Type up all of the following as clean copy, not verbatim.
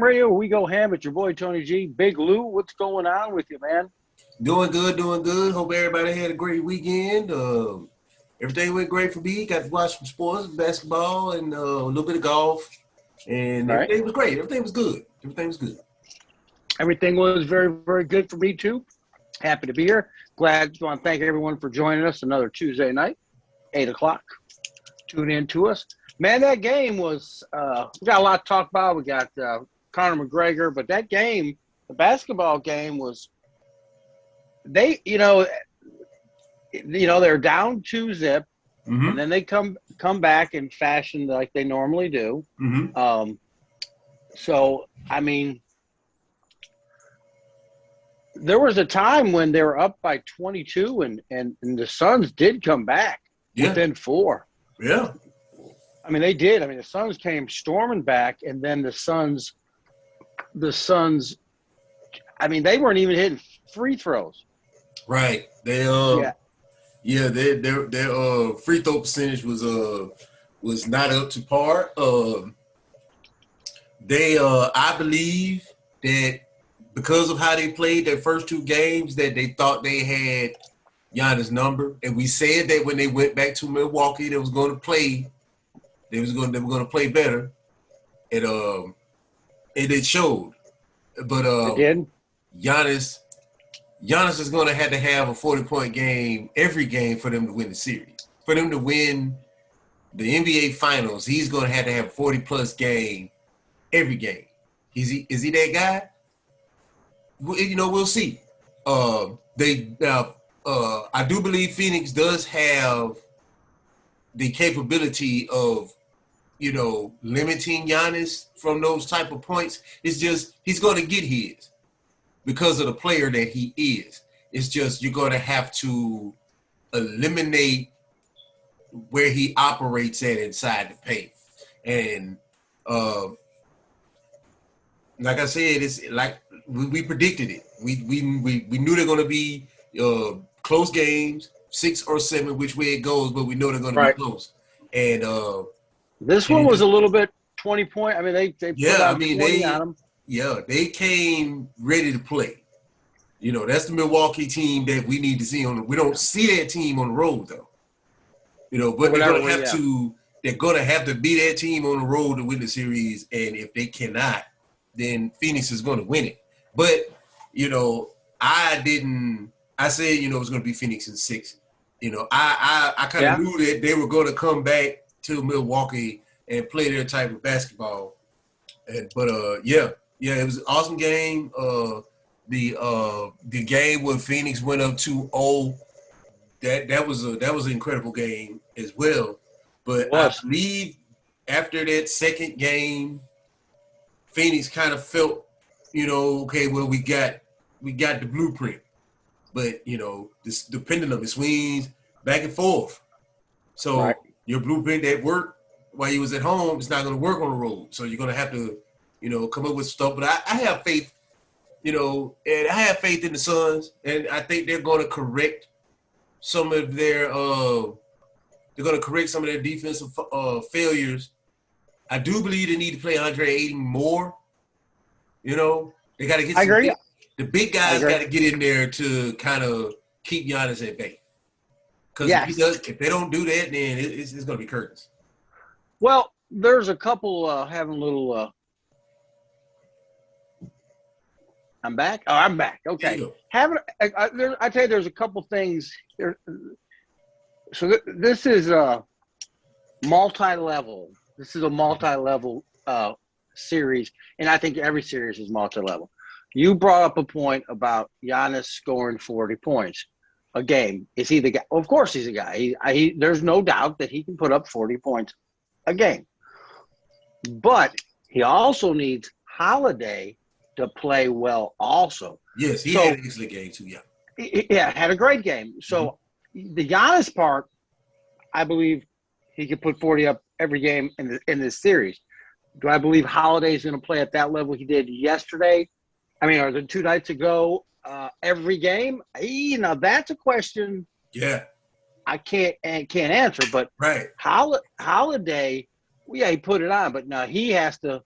Ham Radio, where we go ham. It's your boy Tony G. Big Lou, what's going on with you, man? Doing good, doing good. Hope everybody had a great weekend. Everything went great for me. Got to watch some sports, basketball, and a little bit of golf. And All right. everything was great. Everything was good. Everything was good. Everything was very, very good for me, too. Happy to be here. Glad to want to thank everyone for joining us another Tuesday night, 8 o'clock. Tune in to us. Man, that game was we got a lot to talk about. We got Conor McGregor, but that game, the basketball game was they're down 2-0, and then they come back in fashion like they normally do. So, I mean, there was a time when they were up by 22, and the Suns did come back within 4. Yeah. I mean, they did. I mean, the Suns came storming back, and then the Suns, I mean, they weren't even hitting free throws. Right. They their free throw percentage was not up to par. I believe that because of how they played their first 2 games, that they thought they had Giannis' number, and we said that when they went back to Milwaukee, they were going to play better, and it showed. But It did. Giannis is going to have a 40-point game every game for them to win the series. For them to win the NBA Finals, he's going to have a 40-plus game every game. Is he that guy? We'll see. I do believe Phoenix does have the capability of, limiting Giannis from those type of points. It's just he's going to get his because of the player that he is. It's just you're going to have to eliminate where he operates at inside the paint. And like I said, it's like we predicted it. We knew they're going to be close games, 6 or 7, which way it goes, but we know they're going to be close. And this one was a little bit 20-point. I mean, they put out 20 on them. Yeah, they came ready to play. That's the Milwaukee team that we need to see we don't see that team on the road though. But they're going to have to be that team on the road to win the series, and if they cannot, then Phoenix is going to win it. But I said it was going to be Phoenix in 6. I kind of knew that they were going to come back to Milwaukee and play their type of basketball. But it was an awesome game. The game when Phoenix went up 2-0, that was an incredible game as well. But I believe after that second game, Phoenix kind of felt, okay, well, we got the blueprint. But, the pendulum, it swings back and forth. So your blueprint that worked while you was at home, it's not going to work on the road. So you're going to have to, come up with stuff. But I have faith, and I have faith in the Suns, and I think they're going to correct some of their defensive failures. I do believe they need to play Andre Ayton more. They got to get the big guys got to get in there to kind of keep Giannis at bay. Because if they don't do that, then it's going to be curtains. Well, there's a couple having a little I'm back? Oh, I'm back. Okay. I tell you, there's a couple things here. So this is a multi-level. This is a multi-level series, and I think every series is multi-level. You brought up a point about Giannis scoring 40 points a game. Is he the guy? Well, of course he's a guy. There's no doubt that he can put up 40 points a game. But he also needs Holiday to play well also. Yes, he had an excellent game too, had a great game. So the Giannis part, I believe he could put 40 up every game in this series. Do I believe Holiday's going to play at that level he did yesterday? I mean, or the 2 nights ago, every game? Now that's a question. Yeah, I can't answer. But Holiday, he put it on, but now he has to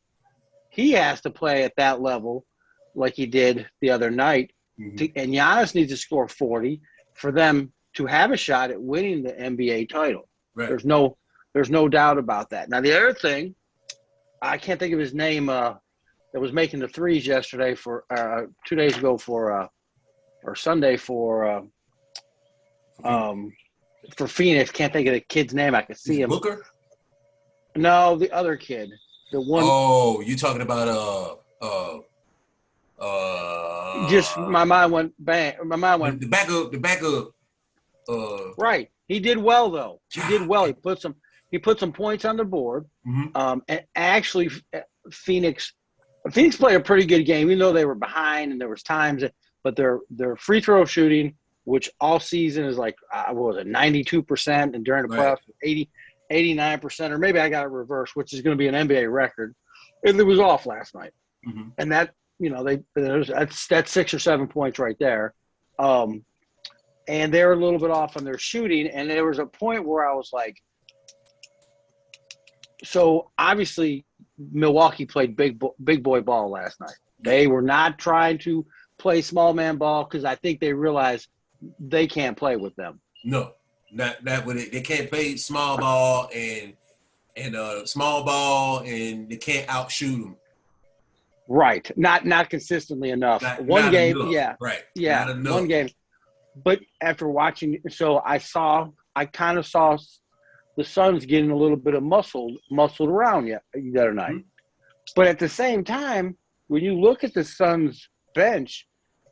he has to play at that level like he did the other night. And Giannis needs to score 40 for them to have a shot at winning the NBA title. Right. There's no doubt about that. Now, the other thing, I can't think of his name, that was making the threes yesterday for 2 days ago or Sunday for Phoenix. Can't think of the kid's name. I can see him. Booker? No, the other kid. The one. Oh, you talking about just my mind went bang. My mind went the backup. Right. He did well though. He did well. He put some points on the board. And actually, Phoenix played a pretty good game, even though they were behind and there was times. But their free throw shooting, which all season is like, what was it, 92%, and during the playoffs, 89%, or maybe I got it reversed, which is going to be an NBA record. It was off last night, and that that's 6 or 7 points right there. And they were a little bit off on their shooting, and there was a point where I was like, so obviously Milwaukee played big boy ball last night. They were not trying to play small man ball because I think they realized they can't play with them. No, not with it. They can't play small ball and small ball, and they can't outshoot them. Right, not consistently enough. One game, enough. Right, yeah, one game. But after watching, so I kind of saw the Suns getting a little bit of muscled around the other night. But at the same time, when you look at the Suns bench,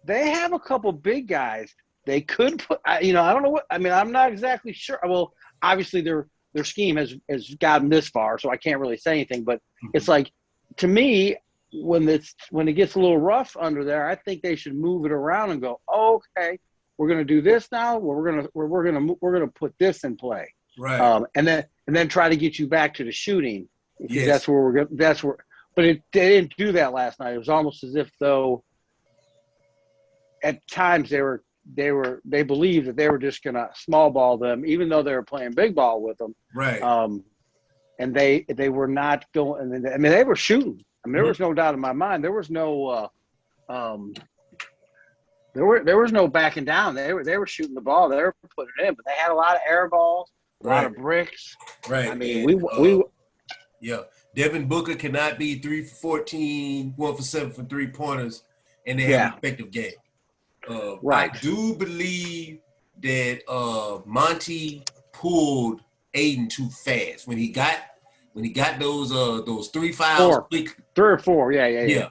they have a couple big guys. They could put, I don't know what, I'm not exactly sure. Well, obviously their scheme has gotten this far, so I can't really say anything. But it's like, to me, when it gets a little rough under there, I think they should move it around and go, okay, we're going to do this now. We're going to put this in play. Right. And then try to get you back to the shooting. Yes. That's where but they didn't do that last night. It was almost as if though at times they believed that they were just going to small ball them, even though they were playing big ball with them. Right. And they were not going. They were shooting. There was no doubt in my mind. There was no there was no backing down. They were shooting the ball. They were putting it in, but they had a lot of air balls, a lot of bricks. Right. Yeah. Devin Booker cannot be 3 for 14, 1 for 7 for 3-pointers, and they have an effective game. Right. I do believe that Monty pulled Aiden too fast when he got those 3 fouls. 3 or 4. Yeah.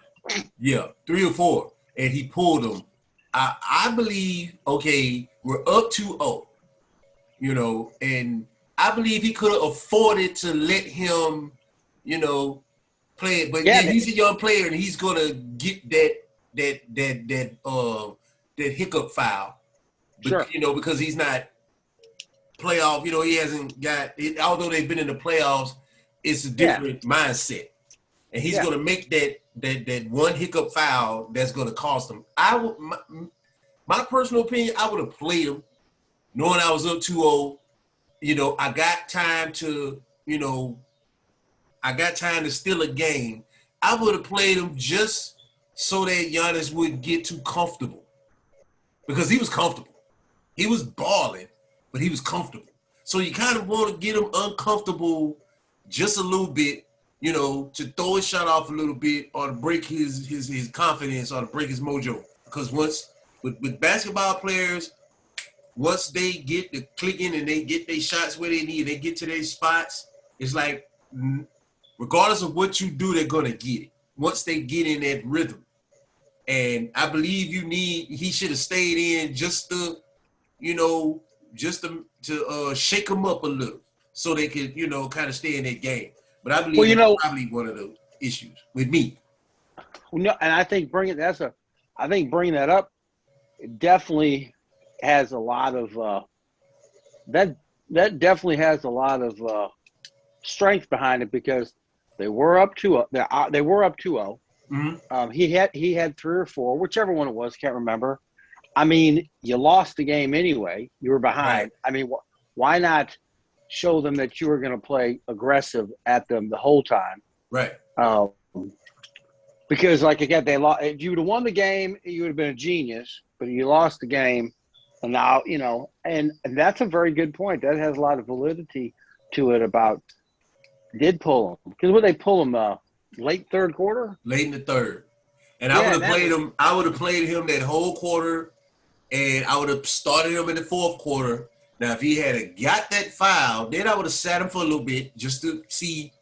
3 or 4, and he pulled them. I believe, okay, we're up 2-0, and I believe he could have afforded to let him, play it. But he's a young player, and he's gonna get that hiccup foul. But, sure. Because he's not playoff. He hasn't got it. Although they've been in the playoffs, it's a different mindset, and he's gonna make that one hiccup foul that's gonna cost him. My personal opinion, I would have played him, knowing I was up 2-0. I got time to steal a game. I would have played him just so that Giannis wouldn't get too comfortable, because he was comfortable. He was balling, but he was comfortable. So you kind of want to get him uncomfortable just a little bit, to throw his shot off a little bit, or to break his confidence, or to break his mojo. Because once with basketball players, once they get the clicking and they get their shots where they need, they get to their spots, it's like, regardless of what you do, they're gonna get it once they get in that rhythm. And I believe he should have stayed in just to shake them up a little, so they could, kind of stay in that game. But I believe that's probably one of the issues with me. No, and I think bringing that up, it definitely has a lot of that definitely has a lot of strength behind it, because they were up 2-0. They were up 2-0. He had 3 or 4, whichever one it was, can't remember. You lost the game anyway. You were behind. Right. Why not show them that you were going to play aggressive at them the whole time? Right. Because, like, again, they lost. If you would have won the game, you would have been a genius. But you lost the game, and now and that's a very good point. That has a lot of validity to it. About did pull him because would they pull him late third quarter? Late in the third, and I would have played him. I would have played him that whole quarter, and I would have started him in the fourth quarter. Now, if he had got that foul, then I would have sat him for a little bit just to see.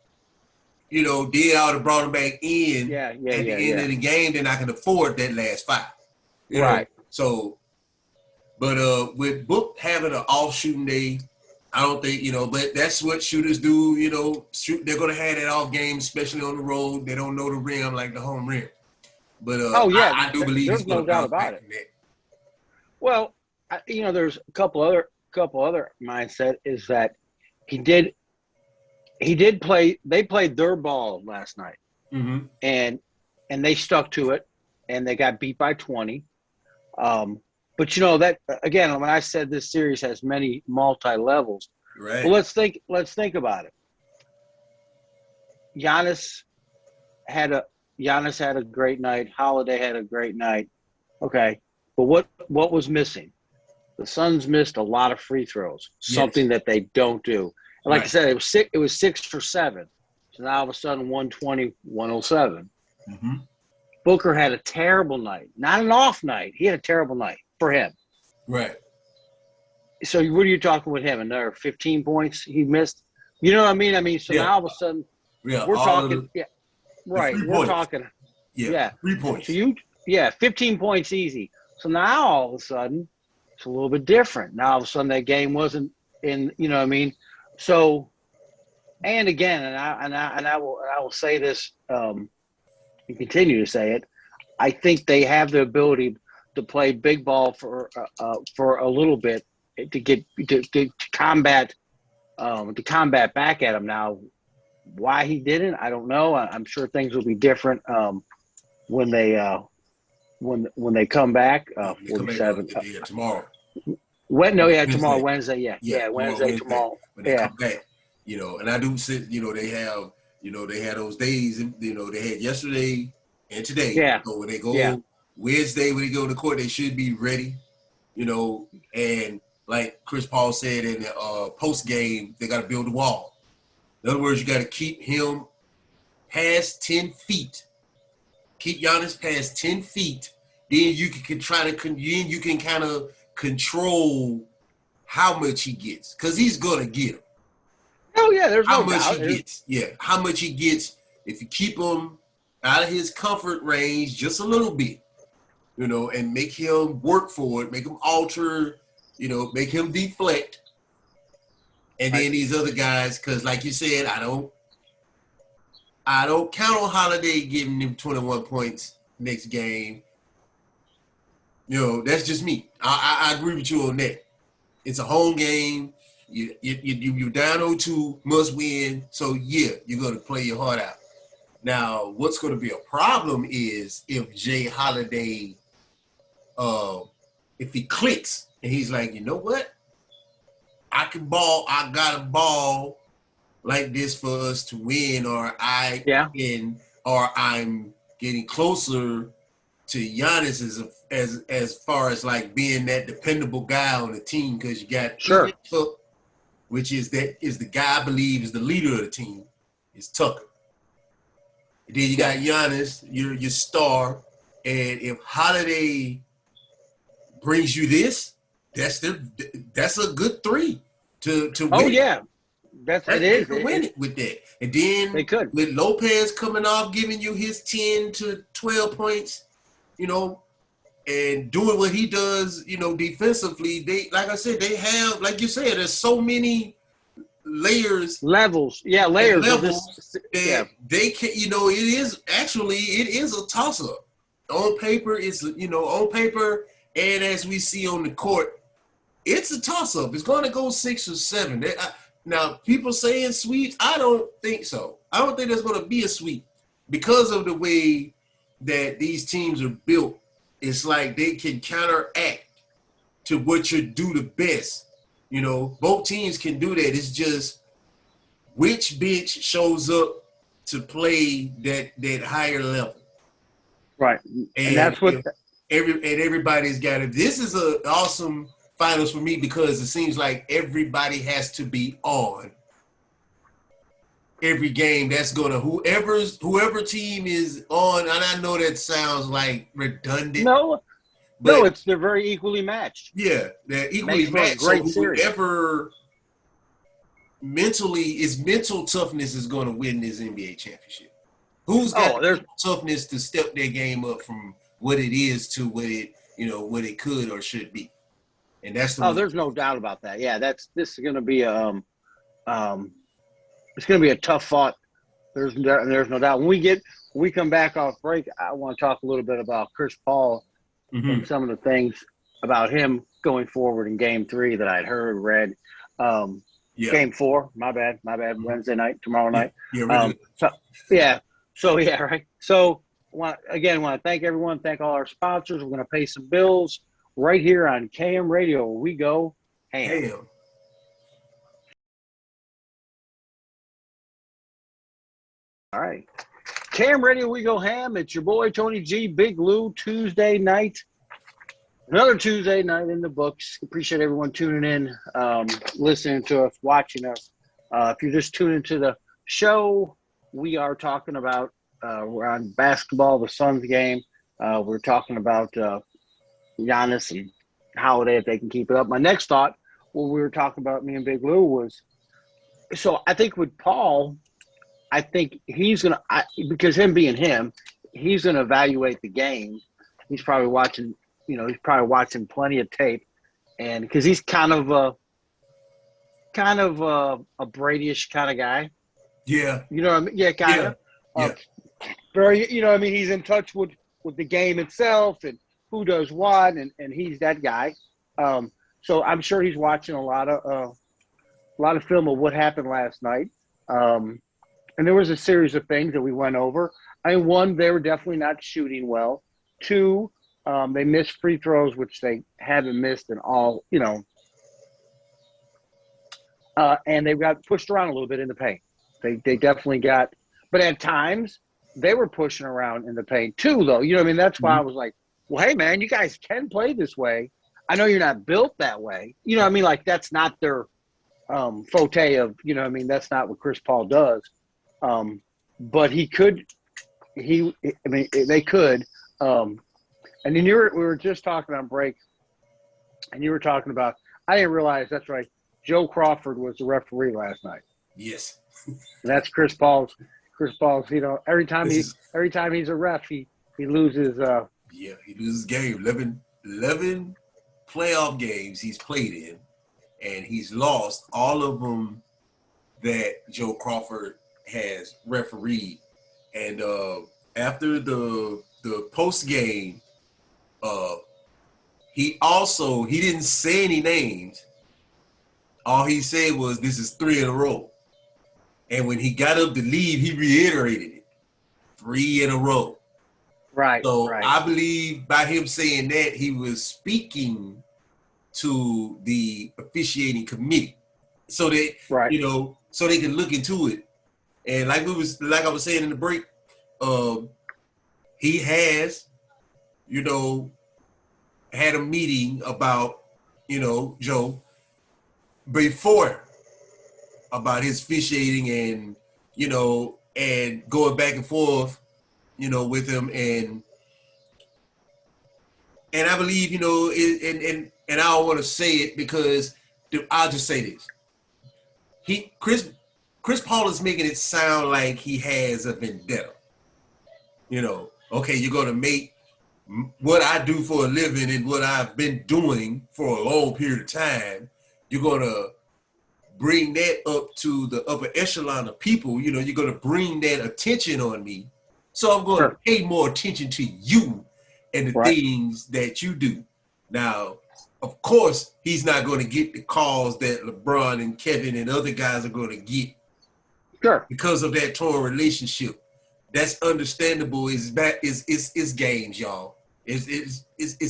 Then I would have brought him back in at the end of the game. Then I can afford that last five. Right. So, but with Book having an off shooting day, I don't think But that's what shooters do. They're gonna have that off game, especially on the road. They don't know the rim like the home rim. But I do believe he's gonna bounce back from that. Well, there's a couple other mindset is that he did play. They played their ball last night, and they stuck to it, and they got beat by 20. But that again, when I said this series has many multi-levels, right? Well, let's think about it. Giannis had a great night. Holiday had a great night. Okay, but what was missing? The Suns missed a lot of free throws, something that they don't do. And like I said, it was 6 for 7. So now all of a sudden 120, 107. Booker had a terrible night. Not an off night. He had a terrible night for him. Right. So what are you talking with him? Another 15 points he missed? You know what I mean? So now all of a sudden we're talking right. We're talking 3 points. So 15 points easy. So now all of a sudden it's a little bit different. Now all of a sudden that game wasn't in, So, and again, and I will say this, and continue to say it. I think they have the ability to play big ball for a little bit to combat back at him. Now, why he didn't, I don't know. I'm sure things will be different when they come back. 47 tomorrow. Tomorrow, Wednesday. Wednesday, tomorrow. When they come back, and I do sit, they have, they had those days, they had yesterday and today. Yeah. So when they go Wednesday, when they go to court, they should be ready, and like Chris Paul said in the post game, they got to build a wall. In other words, you got to keep him past 10 feet. Keep Giannis past 10 feet. Then you can kind of control how much he gets, because he's gonna get him. Oh yeah, there's how much he gets. Yeah, how much he gets if you keep him out of his comfort range just a little bit, and make him work for it, make him alter, make him deflect, and then these other guys, because like you said, I don't count on Holiday giving him 21 points next game. That's just me. I agree with you on that. It's a home game. You're down 0-2, must win. So, you're going to play your heart out. Now, what's going to be a problem is if Jay Holiday, if he clicks and he's like, you know what? I can ball. I got a ball like this for us to win, or I'm getting closer to Giannis as far as like being that dependable guy on the team, because you got Cook, which is the guy I believe is the leader of the team, is Tucker. And then you got Giannis, your star, and if Holiday brings you this, that's a good 3 to win. Oh yeah, it is. They can win it with that, and then they could with Lopez coming off, giving you his 10 to 12 points. And doing what he does, defensively, they, like I said, they have, like you said, there's so many levels. Yeah, layers. That they can, it is a toss-up. On paper, and as we see on the court, it's a toss-up. It's going to go 6 or 7. Now, people saying sweeps, I don't think so. I don't think there's going to be a sweep because of the way that these teams are built. It's like they can counteract to what you do the best. Both teams can do that. It's just which bench shows up to play that higher level. Right. And that's what everybody's got it. This is an awesome finals for me because it seems like everybody has to be on every game. That's gonna whoever team is on, and I know that sounds like redundant. No, they're very equally matched. Yeah, they're equally matched. So whoever mental toughness is going to win this NBA championship. Who's got the toughness to step their game up from what it is to what it could or should be, and that's the. There's no doubt about that. Yeah, this is going to be it's going to be a tough fought. There's no doubt. When we come back off break, I want to talk a little bit about Chris Paul and some of the things about him going forward in Game 3 that I'd read. Game 4, my bad. Wednesday night, tomorrow night. Yeah, right. So, want to thank everyone. Thank all our sponsors. We're going to pay some bills right here on KM Radio. Where we go ham. All right. KM Radio, we go ham. It's your boy, Tony G, Big Lou, Tuesday night. Another Tuesday night in the books. Appreciate everyone tuning in, listening to us, watching us. If you're just tuning to the show, we are talking about we're on basketball, the Suns game. We're talking about Giannis and Holiday, if they can keep it up. My next thought, what we were talking about, me and Big Lou, was so I think with Paul, I think he's going to – because him being him, he's going to evaluate the game. He's probably watching – he's probably watching plenty of tape, and because he's kind of a Brady-ish kind of guy. Yeah. You know what I mean? Yeah, kind of. Very, he's in touch with the game itself and who does what, and he's that guy. So I'm sure he's watching a lot of film of what happened last night. And there was a series of things that we went over. One, they were definitely not shooting well. Two, they missed free throws, which they haven't missed in all, and they got pushed around a little bit in the paint. They definitely got, but at times they were pushing around in the paint too, though. That's why I was like, well, hey, man, you guys can play this way. I know you're not built that way. Like that's not their forte of, that's not what Chris Paul does. But they could. And then we were just talking on break, and you were talking about, I didn't realize, that's right, Joe Crawford was the referee last night. Yes. And that's Chris Paul's, every time he's a ref, he loses. He loses game. 11 playoff games he's played in, and he's lost all of them that Joe Crawford has refereed. And after the post game, he didn't say any names. All he said was, this is 3 in a row. And when he got up to leave, he reiterated it. 3 in a row. Right. So right. I believe by him saying that, he was speaking to the officiating committee so that, so they can look into it. And like I was saying in the break, he has, had a meeting about, Joe before about his officiating and, and going back and forth, with him. And I believe, and I don't want to say it because I'll just say this. Chris Paul is making it sound like he has a vendetta. Okay, you're going to make what I do for a living and what I've been doing for a long period of time, you're going to bring that up to the upper echelon of people. You're going to bring that attention on me. So I'm going to pay more attention to you and the things that you do. Now, of course, he's not going to get the calls that LeBron and Kevin and other guys are going to get because of that torn relationship. That's understandable. It's games, y'all. It's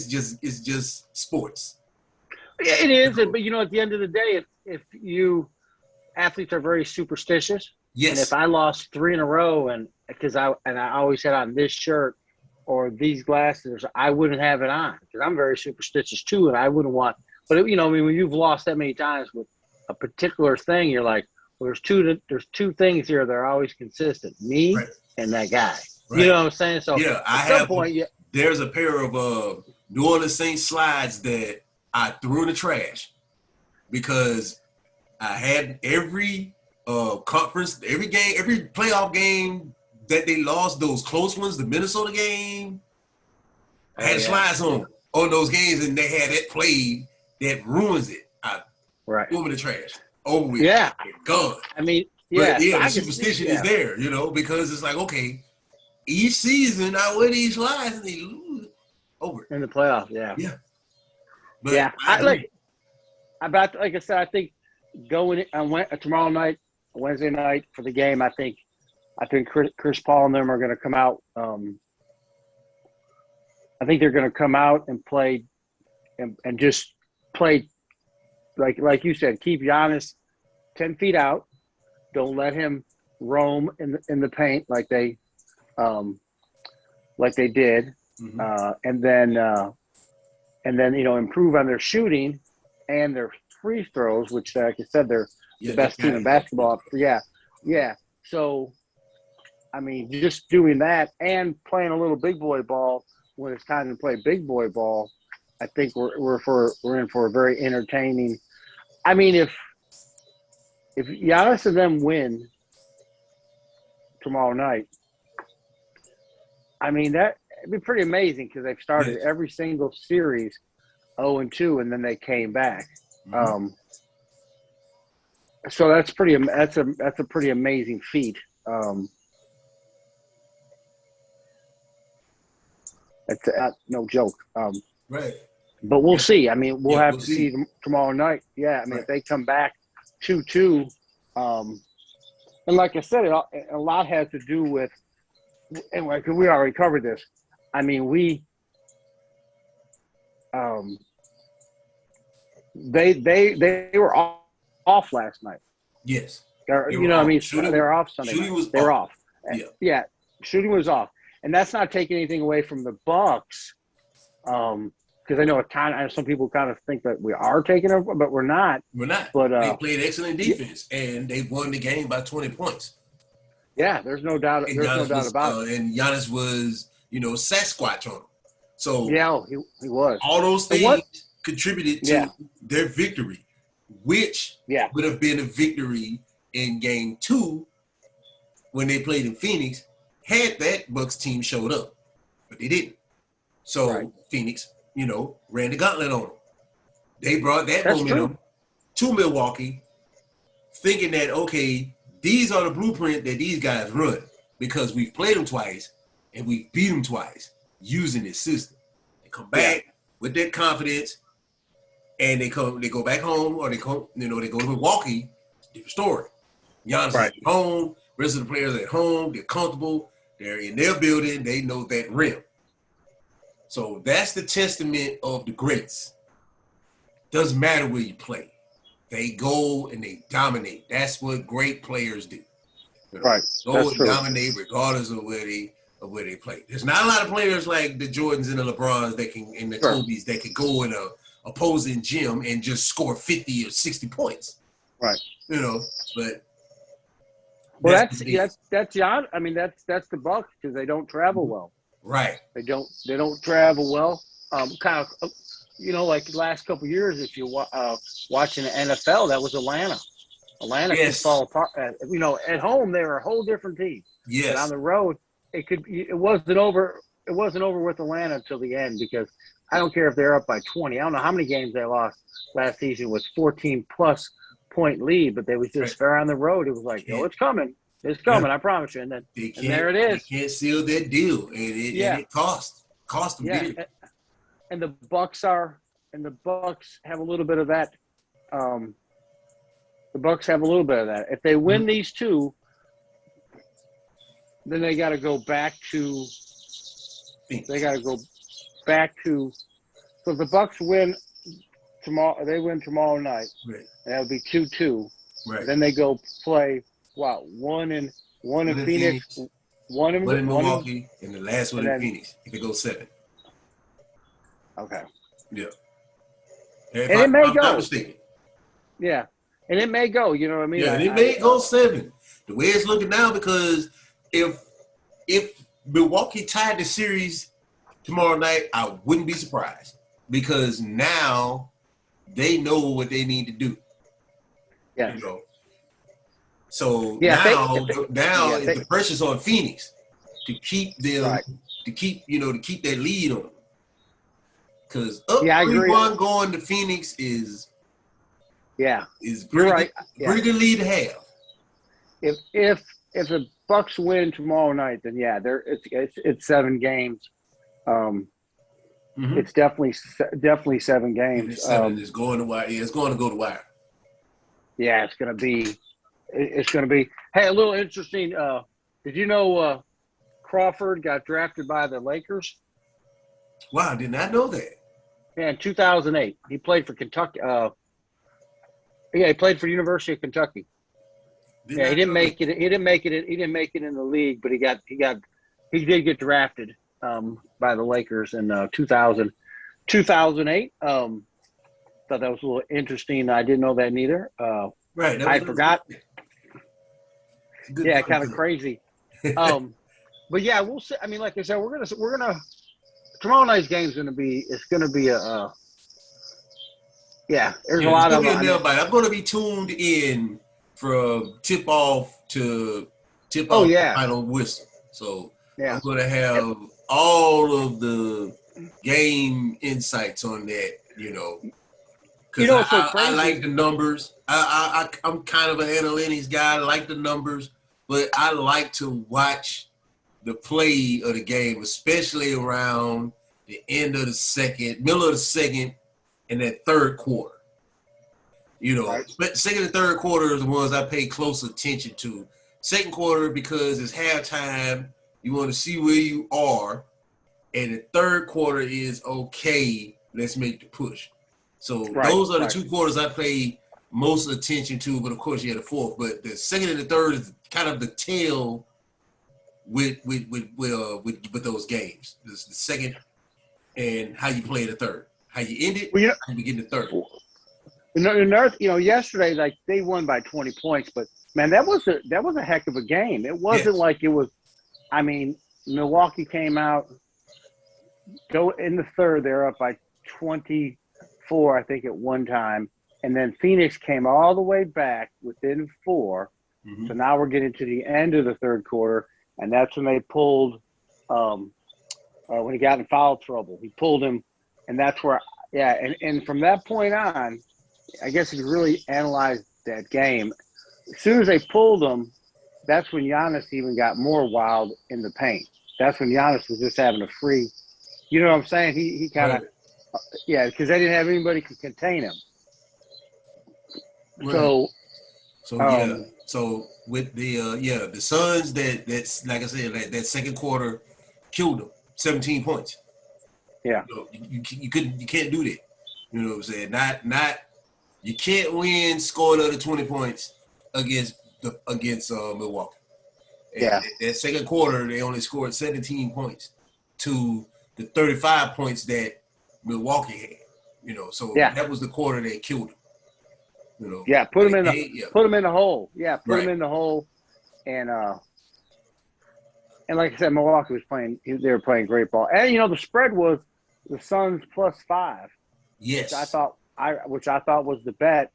just sports. It is, but at the end of the day, if athletes are very superstitious, yes. And if I lost 3 in a row, and because I always had on this shirt or these glasses, I wouldn't have it on because I'm very superstitious too, and I wouldn't want. But you know, I mean, when you've lost that many times with a particular thing, you're like, well, there's two things here that are always consistent: me Right. and that guy. Right. You know what I'm saying? So yeah, at some point, there's a pair of New Orleans Saints slides that I threw in the trash because I had every conference, every game, every playoff game that they lost, those close ones, the Minnesota game, I had slides on those games, and they had that played that ruins it. I threw them in the trash. Over with. Yeah. Gone. I mean, but the superstition is there, you know, because it's like, okay, each season I wear these slides and they lose over in the playoffs. Yeah. But yeah. Like I said, I think going on tomorrow night, Wednesday night for the game, I think Chris Paul and them are going to come out. I think they're going to come out and play and just play like you said, keep Giannis 10 feet out. Don't let him roam in the paint like they did, and then you know, improve on their shooting and their free throws, which like I said, they're the best team in basketball. Yeah. So, I mean, just doing that and playing a little big boy ball when it's time to play big boy ball, I think we're in for a very entertaining. I mean, if Giannis and them win tomorrow night, I mean, that'd be pretty amazing because they've started every single series 0-2, and then they came back. So that's a pretty amazing feat. That's no joke. Right. But we'll see. I mean, we'll have to see tomorrow night. Yeah, I mean, if they come back 2-2, and like I said, a lot has to do with. Anyway, because we already covered this. I mean, they were off last night. Yes. You know what I mean? Shooting, they were off Sunday night. They were off. Yeah, shooting was off. And that's not taking anything away from the Bucks. Because I know some people kind of think that we are taking it, but we're not. We're not. But they played excellent defense, and they won the game by 20 points. Yeah, there's no doubt. There's no doubt about it. And Giannis was, you know, Sasquatch on him. So yeah, he was. All those things contributed to their victory, which would have been a victory in Game 2 when they played in Phoenix had that Bucks team showed up, but they didn't. So Phoenix, you know, ran the gauntlet on them. They brought that momentum to Milwaukee, thinking that, okay, these are the blueprint that these guys run because we've played them twice and we've beat them twice using this system. They come back with that confidence, and they go back home, or they go to Milwaukee. Different story. Giannis is at home. Rest of the players are at home. They're comfortable. They're in their building. They know that rim. So that's the testament of the greats. Doesn't matter where you play. They go and they dominate. That's what great players do. You know, go and dominate regardless of where they play. There's not a lot of players like the Jordans and the LeBrons and the Kobes that can go in a opposing gym and just score 50 or 60 points. Right. You know, but that's John. I mean, that's the Bucks because they don't travel well. Right. They don't travel well. Kind of, you know, like the last couple of years, if you're watching the NFL, that was Atlanta. Atlanta could fall apart. You know, at home they were a whole different team. Yes. But on the road, it wasn't over. It wasn't over with Atlanta until the end because I don't care if they're up by 20. I don't know how many games they lost last season with 14+ point lead, but they was just fair on the road. It was like, it's coming. It's coming. I promise you. And then there it is. They can't seal that deal, and it cost them dear. And the Bucks have a little bit of that. The Bucks have a little bit of that. If they win these two, then they got to go back to. They got to go back to. So if the Bucks win tomorrow, they win tomorrow night. Right. That would be 2-2. Right. Then they go play one in Phoenix, One in Milwaukee, and the last one in Phoenix. If it goes 7. Okay. Yeah. And it may I'm go. not mistaken. Yeah. And it may go, you know what I mean? Yeah, and it may go 7. The way it's looking now, because if Milwaukee tied the series tomorrow night, I wouldn't be surprised, because now they know what they need to do. Yeah. You know. So yeah, now the pressure's on Phoenix to keep them, to keep that lead on them. Because up 3-1 going to Phoenix is pretty good lead to have. If the Bucks win tomorrow night, then it's 7 games. It's definitely 7 games. And it's 7 is going to wire. Yeah, it's going to go to wire. Yeah, it's going to be. Hey, a little interesting. Did you know Crawford got drafted by the Lakers? Wow, did not know that. Yeah, in 2008, he played for Kentucky. He played for University of Kentucky. He didn't make it. He didn't make it in the league, but he did get drafted by the Lakers in 2008. Thought that was a little interesting. I didn't know that neither. Right. I forgot. Yeah, kind of crazy. But yeah, we'll see. I mean, like I said, we're gonna tomorrow night's game's gonna be. It's gonna be a. There's a lot of. I'm gonna be tuned in from tip off to final whistle. So I'm gonna have all of the game insights on that. Because I like the numbers. I'm kind of an analytics guy. I like the numbers, but I like to watch the play of the game, especially around the end of the second, middle of the second, and that third quarter. Second and third quarter is the ones I pay close attention to. Second quarter, because it's halftime, you want to see where you are, and the third quarter is okay. Let's make the push. So those are the 2 quarters I pay most attention to, but of course you had the fourth. But the second and the third is kind of the tail with those games. The second and how you play the third, how you end it, how you begin the third. Yesterday, like, they won by 20 points, but man, that was a heck of a game. It wasn't like it was. I mean, Milwaukee came out, go in the third, they're up by 24, I think, at one time. And then Phoenix came all the way back within 4. Mm-hmm. So now we're getting to the end of the third quarter, and that's when they pulled when he got in foul trouble. He pulled him, and that's where and from that point on, I guess if you really analyze that game, as soon as they pulled him, that's when Giannis even got more wild in the paint. That's when Giannis was just having a free, you know what I'm saying? He kind of because they didn't have anybody who could contain him. Right. So with the Suns, that's like I said, that second quarter killed them. 17 points. Yeah. You can't do that. You know what I'm saying? Not you can't win scoring under 20 points against Milwaukee. And that second quarter, they only scored 17 points to the 35 points that Milwaukee had. So that was the quarter that killed them. Put them in the hole. Yeah, put them in the hole, and like I said, Milwaukee was playing. They were playing great ball, and the spread was the Suns +5. Yes, which I thought was the bet.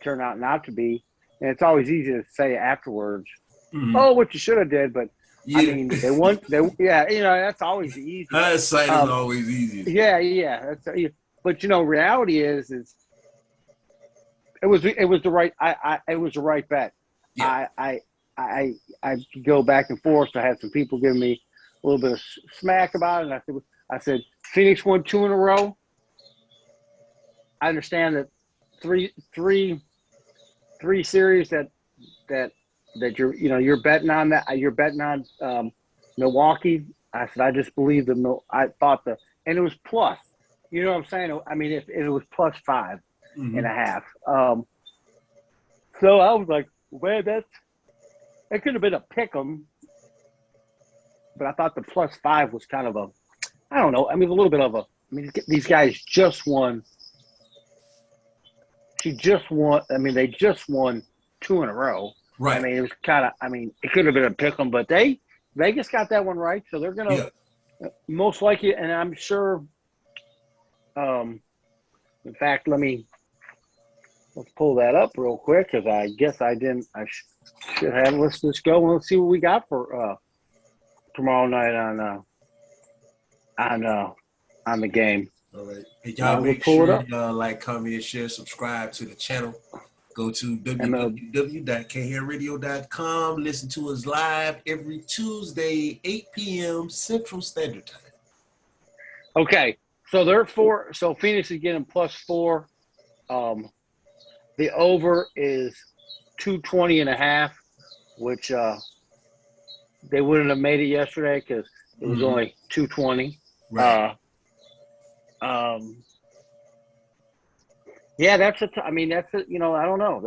Turned out not to be, and it's always easy to say afterwards. Mm-hmm. Oh, what you should have did, but I mean, they won. That's always the easy. Hindsight is always easy. Yeah. But reality is it was the right. It was the right bet. Yeah. I go back and forth. I had some people giving me a little bit of smack about it, and I said Phoenix won 2 in a row. I understand that three series that you're betting on that. You're betting on Milwaukee. I said I just believe I thought and it was plus. You know what I'm saying? I mean, if it was +5 and a half. So I was like, well, that could have been a pick 'em. but I thought the +5 was kind of a, I don't know. I mean, a little bit of a. I mean, these guys just won. They just won 2 in a row. Right. I mean, it was kind of. I mean, it could have been a pick 'em, but Vegas got that one right, so they're gonna most likely, and I'm sure. In fact, let's pull that up real quick because I guess I didn't. I should have. Let's just go and let's see what we got for tomorrow night on the game. All right. Hey, y'all make sure y'all like, comment, share, subscribe to the channel. Go to www.khairradio.com. Listen to us live every Tuesday, 8 p.m. Central Standard Time. Okay. So they're 4. So Phoenix is getting +4. The over is 220.5, which they wouldn't have made it yesterday because it was only 220. Right. Yeah, that's I don't know.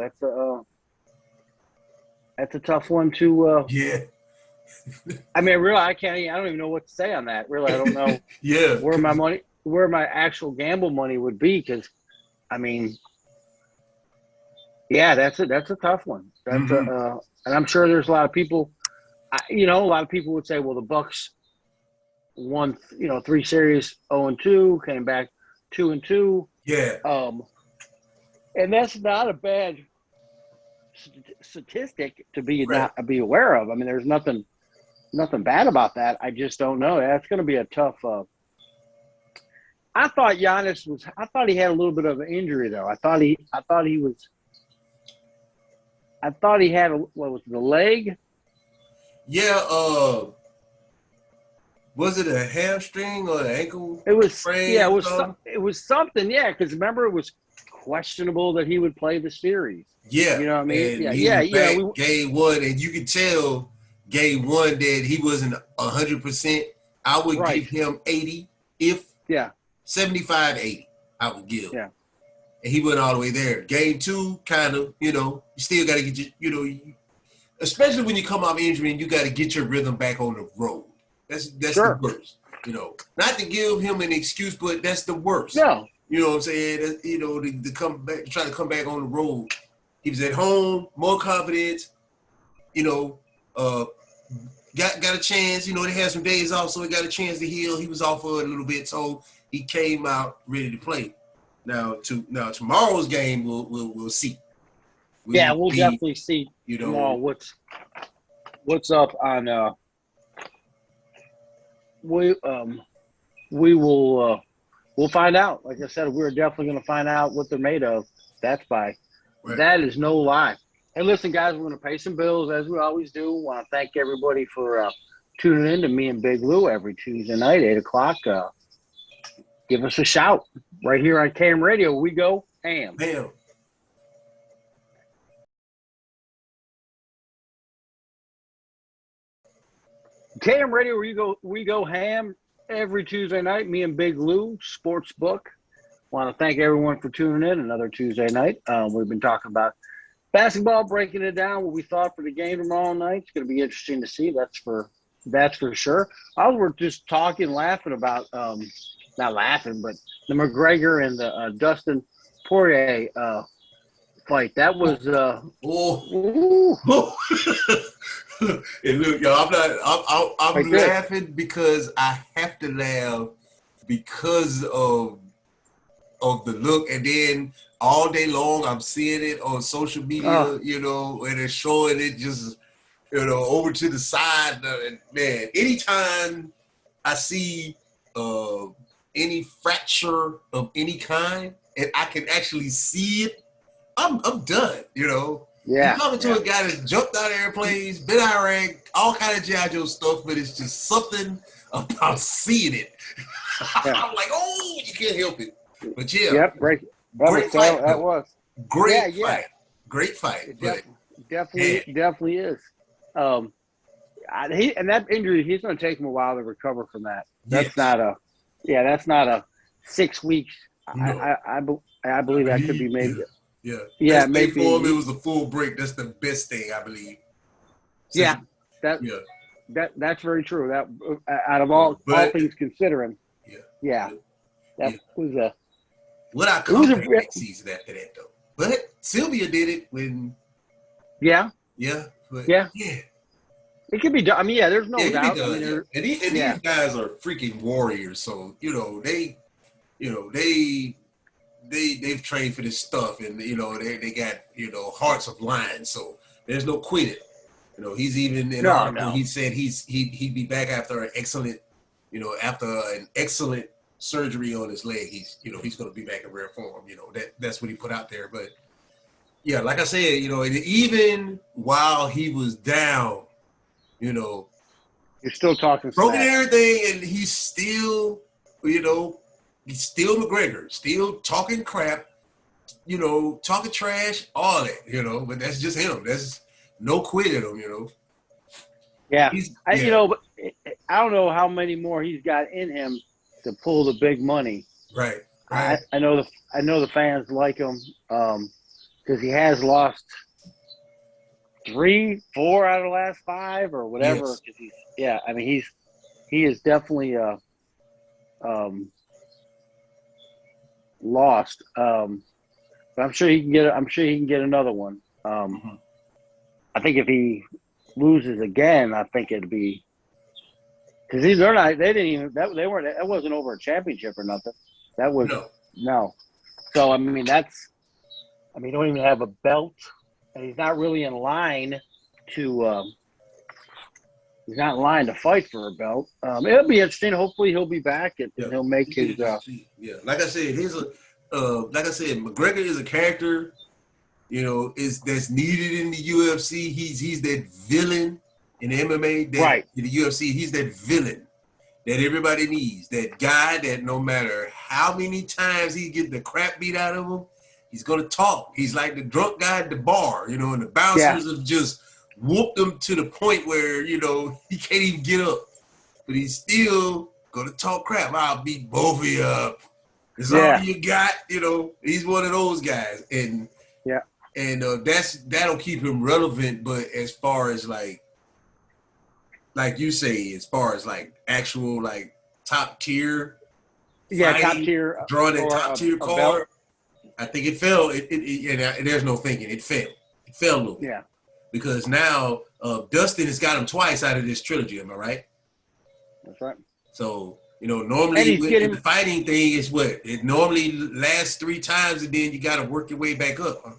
That's a tough one to. Yeah. I mean, really, I don't even know what to say on that. Really, I don't know. Yeah. Where my actual gamble money would be, because, I mean, yeah, that's a tough one. That's and I'm sure there's a lot of people. A lot of people would say, well, the Bucks won, 3 series 0-2, came back 2-2. Yeah. And that's not a bad statistic to be aware of. I mean, there's nothing bad about that. I just don't know. That's going to be a tough. I thought Giannis was. I thought he had a little bit of an injury though. I thought he had what was it, the leg? Yeah. Was it a hamstring or an ankle? It was. Sprain, Yeah, it was something. Yeah, because remember it was questionable that he would play the series. Yeah. You know what I mean? And yeah. Game 1, and you could tell Game 1 that he wasn't 100%. I would give him 80, if 75, 80. I would give. Yeah. And he went all the way there. Game 2, kind of, you still got to get especially when you come off injury and you got to get your rhythm back on the road. That's the worst. Not to give him an excuse, but that's the worst. No. You know what I'm saying? To come back, try to come back on the road. He was at home, more confidence. Got a chance. They had some days off, so he got a chance to heal. He was off for a little bit, so he came out ready to play. Now tomorrow's game, we'll see. We'll definitely see tomorrow what's up on. We'll find out. Like I said, we're definitely going to find out what they're made of. That is no lie. Hey, listen, guys, we're going to pay some bills as we always do. I want to thank everybody for tuning in to me and Big Lou every Tuesday night, 8 o'clock. Give us a shout right here on KM Radio. We go ham. Ham. KM Radio, we go ham every Tuesday night. Me and Big Lou, sports book. Want to thank everyone for tuning in another Tuesday night. We've been talking about basketball, breaking it down, what we thought for the game tomorrow night. It's going to be interesting to see. That's for sure. We're just talking, laughing about not laughing, but the McGregor and the Dustin Poirier fight. That was And look, y'all, I'm laughing because I have to laugh because of the look, and then all day long I'm seeing it on social media, and it's showing it just, over to the side. And man, anytime I see any fracture of any kind, and I can actually see it, I'm done. Yeah. You're talking to a guy that's jumped out of airplanes, been Iraq, all kind of G.I. Joe stuff, but it's just something about seeing it. I'm like, oh, you can't help it. But great fight. That was great fight. Great fight. Definitely is. And that injury, he's going to take him a while to recover from that. That's not a 6 weeks. No. I believe that could be maybe. Maybe for him, it was a full break. That's the best thing, I believe. That's very true. That out of all things considering, that was a. What I come back next season after that though. But Sylvia did it when. Yeah. But it could be done. I mean, there's no doubt. Done, And these guys are freaking warriors, so they've trained for this stuff, and they got hearts of lions, so there's no quitting. He's even in an article. He said he'd be back after an excellent surgery on his leg. He's going to be back in rare form. That's what he put out there. But yeah, like I said, and even while he was down, you're still talking broken everything, and he's still, he's still McGregor, still talking crap, talking trash, all that, but that's just him. That's no quit at him, Yeah. But I don't know how many more he's got in him to pull the big money. Right. I know the fans like him because he has lost 3, 4 out of the last 5 or whatever. Yes. He is definitely lost. But I'm sure he can get another one. I think if he loses again, I think it'd be because that wasn't over a championship or nothing. That was no. So he don't even have a belt, and he's not really in line to. He's not in line to fight for a belt. It'll be interesting. Hopefully, he'll be back and he'll make his. Like I said, McGregor is a character. That's needed in the UFC. He's that villain in MMA. In the UFC, he's that villain that everybody needs. That guy that no matter how many times he get the crap beat out of him, he's gonna talk. He's like the drunk guy at the bar, and the bouncers have just whooped him to the point where he can't even get up, but he's still gonna talk crap. I'll beat both of you up. It's all you got. He's one of those guys, and that'll keep him relevant. But as far as like you say, as far as like actual like top tier, top tier, drawing that top tier card, I think it fell. And there's no thinking. It fell. It fell a little bit. Yeah. Because now Dustin has got him twice out of this trilogy. Am I right? That's right. So normally the fighting thing is what it normally lasts 3 times, and then you got to work your way back up. Huh?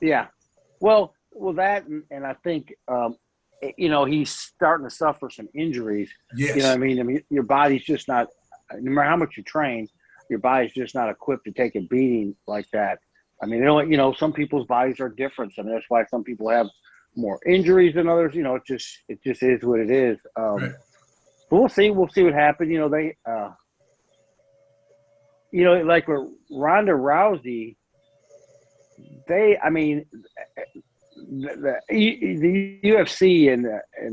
Yeah. Well, that, and I think, he's starting to suffer some injuries. Yes. You know what I mean? Your body's just not, no matter how much you train, your body's just not equipped to take a beating like that. Some people's bodies are different. That's why some people have more injuries than others. It just is what it is. Right. But we'll see what happens. They, like with Ronda Rousey, the UFC and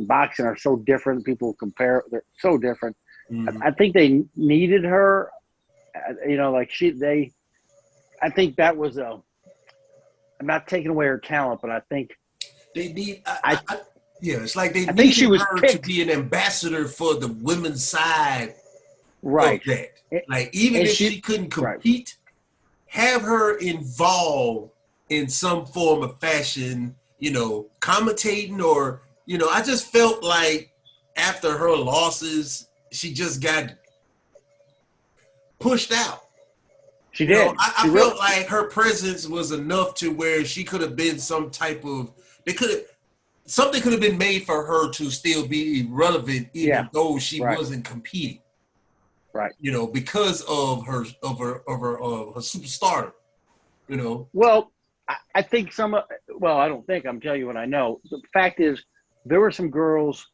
boxing are so different. People compare; they're so different. Mm-hmm. I think they needed her. I think that was I'm not taking away her talent, but I think they need. It's like they needed she was her picked to be an ambassador for the women's side, right? Of that. Even if she couldn't compete, have her involved in some form of fashion, commentating or, I just felt like after her losses, she just got pushed out. She did. I felt like her presence was enough to where she could have been some type of, something could have been made for her to still be relevant, even though she wasn't competing. Right. Because of her superstar. Well, I think I don't think, I'm telling you what I know. The fact is, there were some girls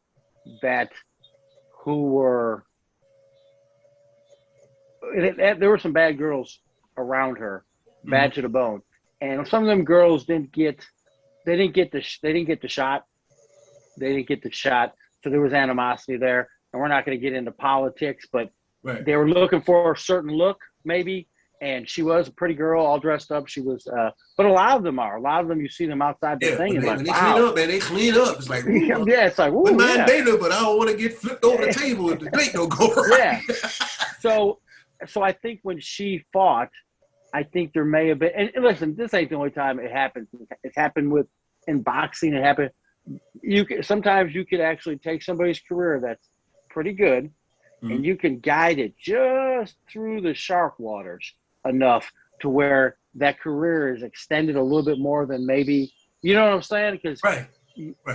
who were, there were some bad girls around her, bad to the bone. And some of them girls didn't get the shot. They didn't get the shot. So there was animosity there. And we're not going to get into politics, but they were looking for a certain look, maybe. And she was a pretty girl, all dressed up. She was, but a lot of them are. A lot of them, you see them outside the thing, and when like, they wow. clean up, man, they clean up. It's like, yeah, it's like, wouldn't mind dating, but I don't want to get flipped over the table if the date don't go right. Yeah. So I think when she fought, I think there may have been. And listen, this ain't the only time it happens. It's happened in boxing. It happened. Sometimes you could actually take somebody's career that's pretty good, and you can guide it just through the shark waters enough to where that career is extended a little bit more than maybe, you know what I'm saying? Because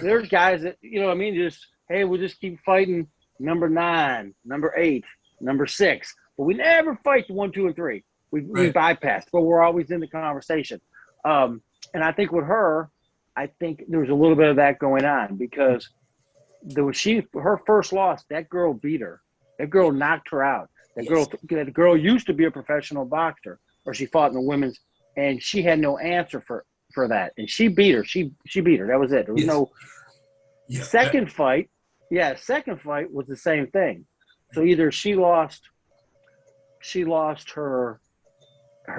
there's guys that, you know what I mean, just, hey, we'll just keep fighting number 9, number 8, number 6, but we never fight the 1, 2, and 3. We bypass, but we're always in the conversation. And I think with her, I think there was a little bit of that going on because her first loss, that girl beat her. That girl knocked her out. That girl used to be a professional boxer, or she fought in the women's, and she had no answer for that. And she beat her. She beat her. That was it. There was no second fight. Yeah, second fight was the same thing. So either she lost her,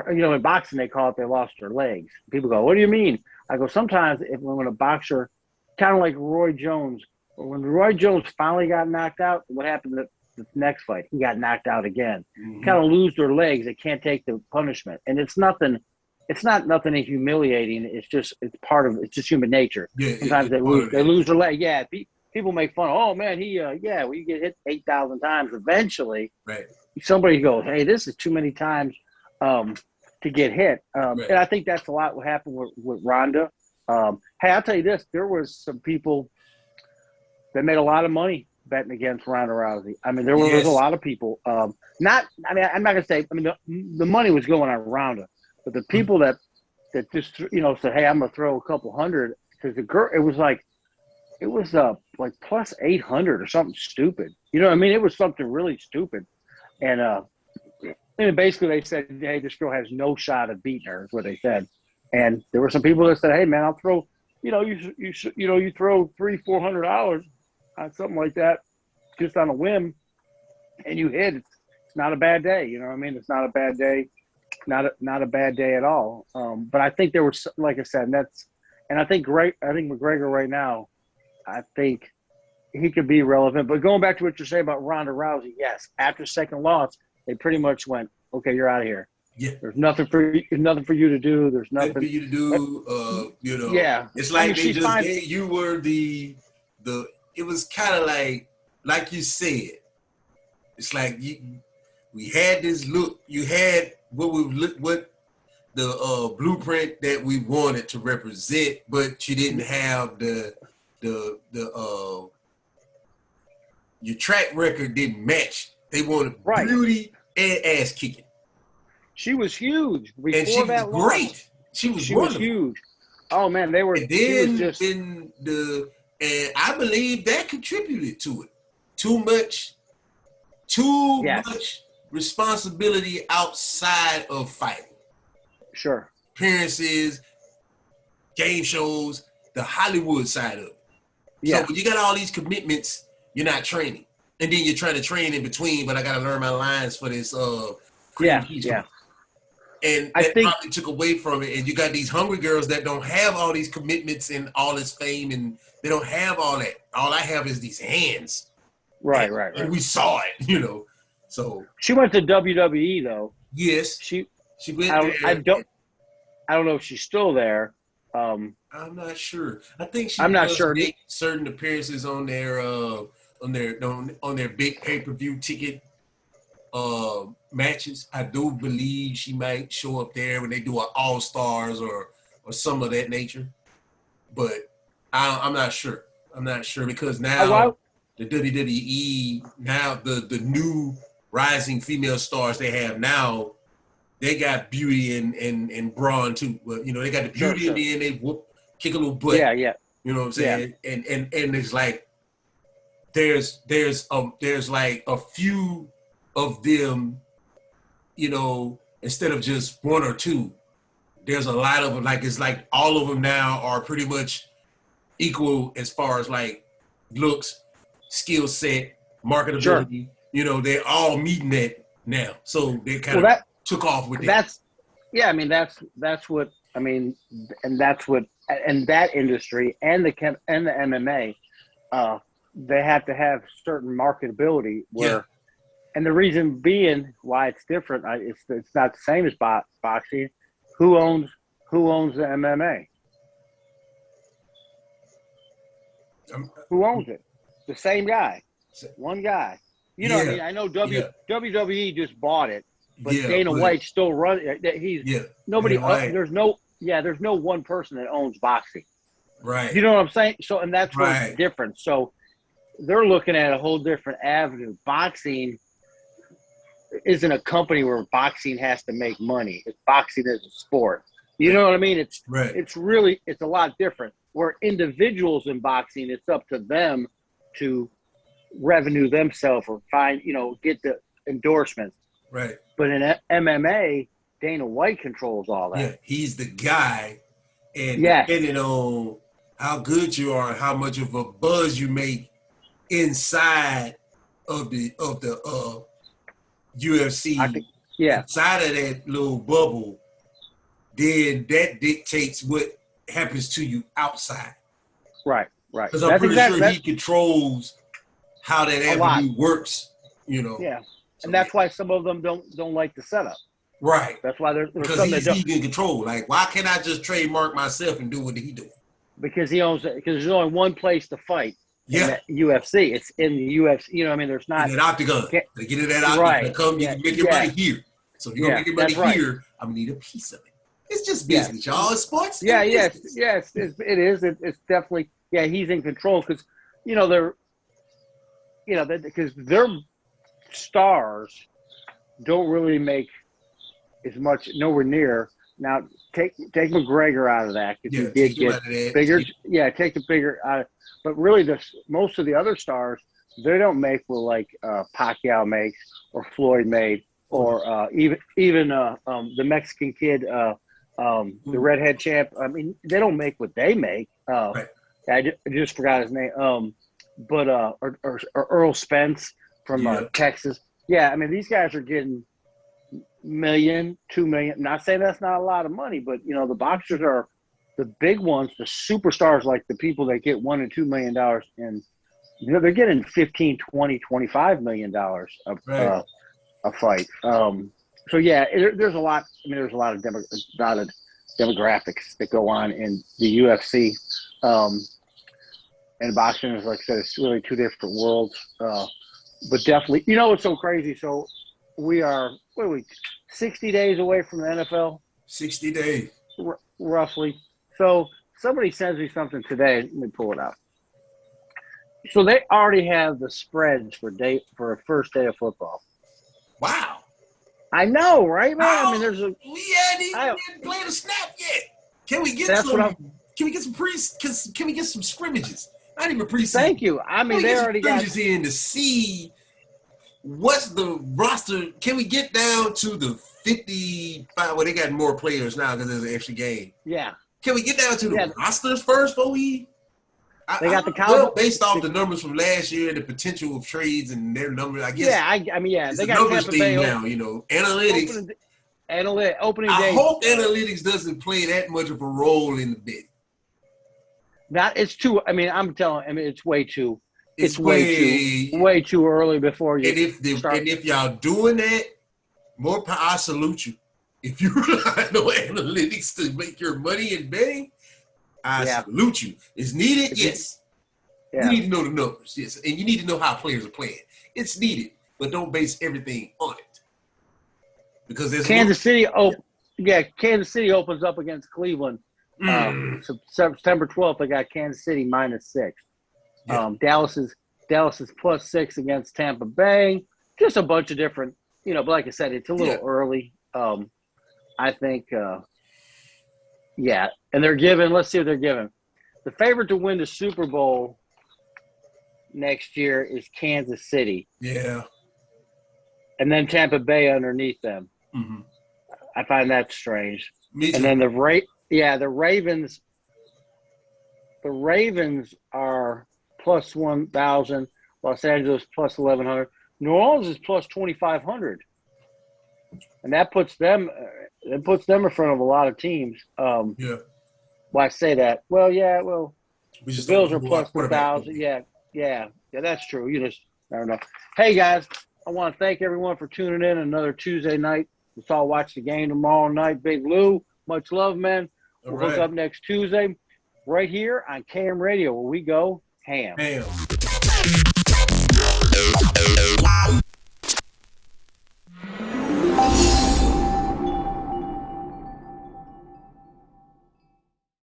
you know, in boxing they call it they lost her legs. People go, what do you mean? I go, sometimes when a boxer, kind of like Roy Jones, when Roy Jones finally got knocked out, what happened the next fight? He got knocked out again. Kind of lose their legs. They can't take the punishment. And it's not nothing humiliating. It's just human nature. Yeah, sometimes they lose their leg. Yeah, people make fun. Oh man, you get hit 8,000 times. Eventually, somebody goes, hey, this is too many times to get hit. And I think that's a lot what happened with Ronda. Hey, I'll tell you this: there was some people that made a lot of money betting against Ronda Rousey. I mean, there was a lot of people. I'm not gonna say. I mean, the money was going on Ronda, but the people that just, you know, said, "Hey, I'm gonna throw a couple hundred," because the girl, it was like plus 800 or something stupid. You know what I mean? It was something really stupid, and basically they said, "Hey, this girl has no shot of beating her," is what they said. And there were some people that said, "Hey, man, I'll throw. You know, you throw $300-400 on something like that, just on a whim, and you hit. It's not a bad day. You know what I mean? It's not a bad day, not a bad day at all. But I think there was, like I said, and I think McGregor right now, I think he could be relevant. But going back to what you're saying about Ronda Rousey, yes, after second loss, they pretty much went, okay, you're out of here. Yeah. There's nothing for you to do. There's nothing for you to do. You know. Yeah. It's like they just gave you were the. It was kind of like you said. It's like we had this look. You had what the blueprint that we wanted to represent, but you didn't have your track record didn't match. They wanted beauty and ass kicking. She was huge before and she that was great. Loss. She was huge. Oh man, they were. And then and I believe that contributed to it. Too much responsibility outside of fighting. Sure. Appearances, game shows, the Hollywood side of it. Yeah. So when you got all these commitments, you're not training. And then you're trying to train in between, but I got to learn my lines for this Yeah. And that probably took away from it. And you got these hungry girls that don't have all these commitments and all this fame, and they don't have all that. All I have is these hands. Right. And we saw it, you know. So she went to WWE though. Yes. She went there. I don't know if she's still there. I'm not sure. I think she make certain appearances on their big pay-per-view ticket matches. I do believe she might show up there when they do an All-Stars or some of that nature. But I'm not sure. I'm not sure because now the WWE, now the new rising female stars they have now, they got beauty and brawn too. But, you know, they got the beauty and then they kick a little butt. Yeah. You know what I'm saying? Yeah. And it's like there's like a few of them, you know, instead of just one or two, there's a lot of them. Like it's like all of them now are pretty much equal as far as like looks, skill set, marketability. You know, they're all meeting that now. So they're kind of took off with that. That's what I mean, and that's what and that industry and the MMA, they have to have certain marketability where, and the reason being why it's different, it's not the same as boxing. Who owns the MMA? Who owns it? The same guy, one guy. You know what I mean? I know WWE just bought it, but Dana White still running. Nobody. There's no one person that owns boxing. Right. You know what I'm saying? So, and that's where it's different. So, they're looking at a whole different avenue. Boxing isn't a company where boxing has to make money. Boxing is a sport. You know what I mean? It's a lot different. Where individuals in boxing, it's up to them to revenue themselves or get the endorsements. Right. But in MMA, Dana White controls all that. Yeah, he's the guy, and depending on how good you are and how much of a buzz you make inside of the UFC, inside of that little bubble, then that dictates what happens to you outside. Right. Because I'm pretty sure he controls how that avenue works. Yeah, and that's why some of them don't like the setup. Right. That's why there's because some that don't. He's in control. Like, why can't I just trademark myself and do what he do? Because he owns it. Because there's only one place to fight. Yeah. In the UFC. It's in the UFC. You know what I mean? There's not. In that octagon. They get in that octagon. You can make your money here. So if you're going to make your money here, I'm going to need a piece of it. It's just business, y'all. It's sports. Yes, it is. It's definitely. Yeah, he's in control because, because their stars don't really make as much, nowhere near. Now, take McGregor out of that because he did get bigger. Take the bigger out. But really, most of the other stars, they don't make what like Pacquiao makes or Floyd made or even the Mexican kid, the redhead champ. I mean, they don't make what they make. I just forgot his name. Or Earl Spence from Texas. Yeah, I mean, these guys are getting $1 million, $2 million. Not saying that's not a lot of money, but the boxers are the big ones, the superstars, like the people that get $1 and $2 million, and they're getting $15, $20, $25 million a fight. So yeah, there's a lot. I mean, there's a lot of demographics that go on in the UFC. And boxing is, like I said, it's really two different worlds. But definitely, it's so crazy. So we are, 60 days away from the NFL? 60 days. Roughly. So somebody sends me something today. Let me pull it out. So they already have the spreads for a first day of football. Wow. I know, right, man? I mean, there's a. We hadn't played a snap yet. Can we get some? Can we get some Can we get some scrimmages? Not even preseason. Thank you. I mean, they already got scrimmages in to see what's the roster. Can we get down to the 55? Well, they got more players now because there's an extra game. Yeah. Can we get down to the rosters first, before we? They got the Cowboys. Well, based off the numbers from last year, the potential of trades and their numbers, I guess. Yeah, it's they a got numbers Tampa thing Bay now. Analytics. Opening day. I hope analytics doesn't play that much of a role in the bid. It's too. I mean, it's way too. It's way too early before you. And if y'all doing that, more power. I salute you. If you rely on analytics to make your money in betting, I salute you. It's needed, yes. Yeah. You need to know the numbers, yes, and you need to know how players are playing. It's needed, but don't base everything on it. Because there's Kansas City opens up against Cleveland. September 12th, they got Kansas City -6. Yeah. Dallas is +6 against Tampa Bay. Just a bunch of different, but like I said, it's a little early. I think, and they're given. Let's see what they're given. The favorite to win the Super Bowl next year is Kansas City. Yeah. And then Tampa Bay underneath them. Mm-hmm. I find that strange. Me too. And then the Ravens. The Ravens are +1,000. Los Angeles +1,100. New Orleans is +2,500. and that puts them in front of a lot of teams. Yeah. Why I say that? Well, The Bills are plus 1,000. Yeah, that's true. You just never know. Hey guys, I want to thank everyone for tuning in another Tuesday night. Let's all watch the game tomorrow night. Big Lou, much love, man. We'll hook up next Tuesday right here on KM Radio, where we go ham.